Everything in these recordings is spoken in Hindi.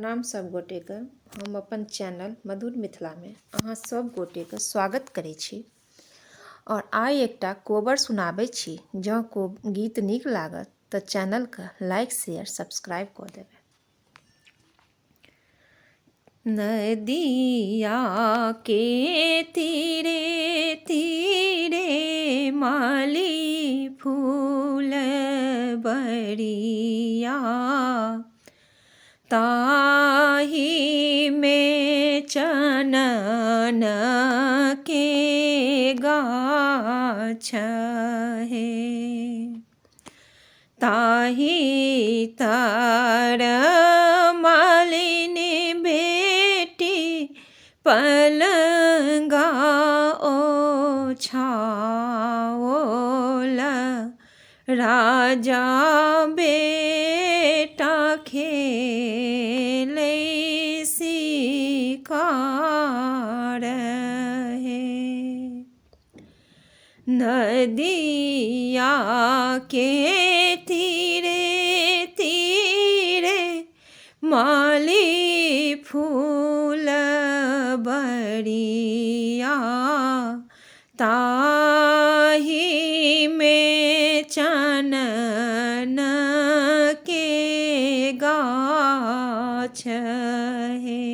प्रणाम सब गोटे के। हम अपन चैनल मधुर मिथिला में अहाँ सब गोटे के स्वागत करै छी और आइ एकटा कोबर सुनाबै छी। जँ को गीत नीक लागत तऽ चैनल के लाइक शेयर सब्सक्राइब कऽ देबै। नदिया के तीरे तीरे माली फूल बरिया, ताही में चनन के गाछ है, ताही तर मालिनी बेटी पलंगा ओछाओल, राजा बेटा खेले शिकार है। नदिया के तीरे तीरे माली फूल बरिया, ताही में चनन के गाछ है।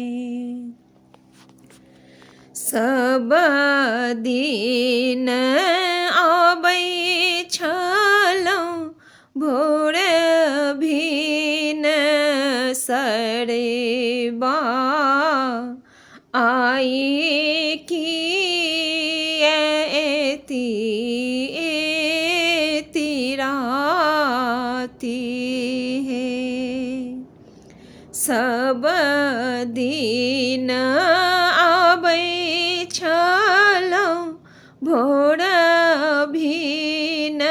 सब दिन आबै छलहुँ भोर भिन सरेबा, आई की एती राती है। सब दिन आबै छलहुँ भोर भिन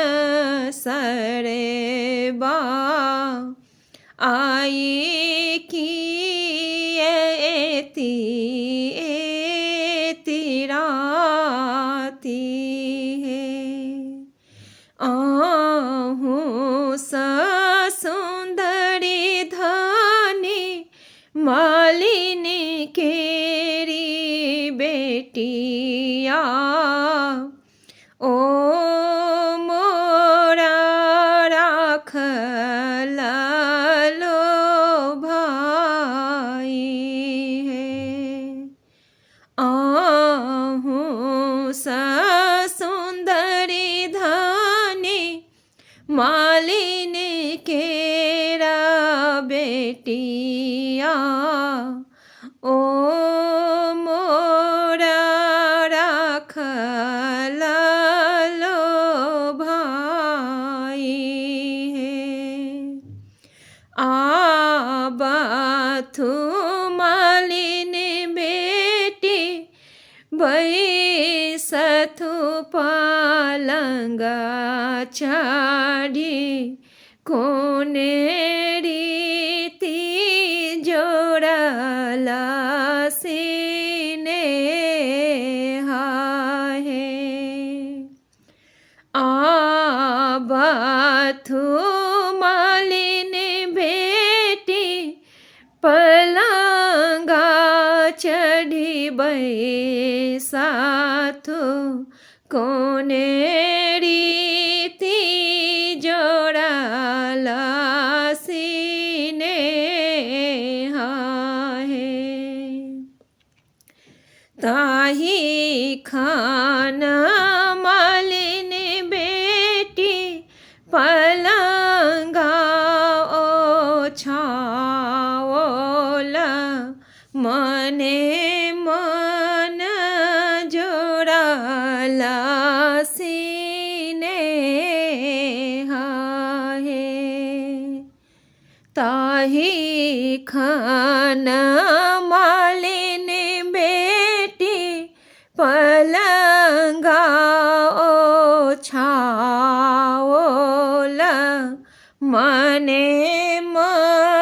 सरेबा, आई की एती राती है। आहूँ सा सुंदरी धनी मालिनी केरी बेटिया, ओ मोरा राखल लो भाई है। आहूँ सा सुंदरी धनी मालिनी केरा बेटिया, ओ मोरा राखल लो भाई है। आबथु मालिनी बेटी बैसथु पलंगा चढ़ी, कोने रीति जोड़ल सिनेहा है। आबथु मालिनी बेटी पलंगा चढ़ी बैसाथु, कोने रीति जोड़ल सिनेहा है। ताही खान मालिनी बेटी पलंगा ओछाओल, मने मन जोड़ल सिनेहा है। ताही खान मालिनी बेटी पलंगा ओछाओल, मने मन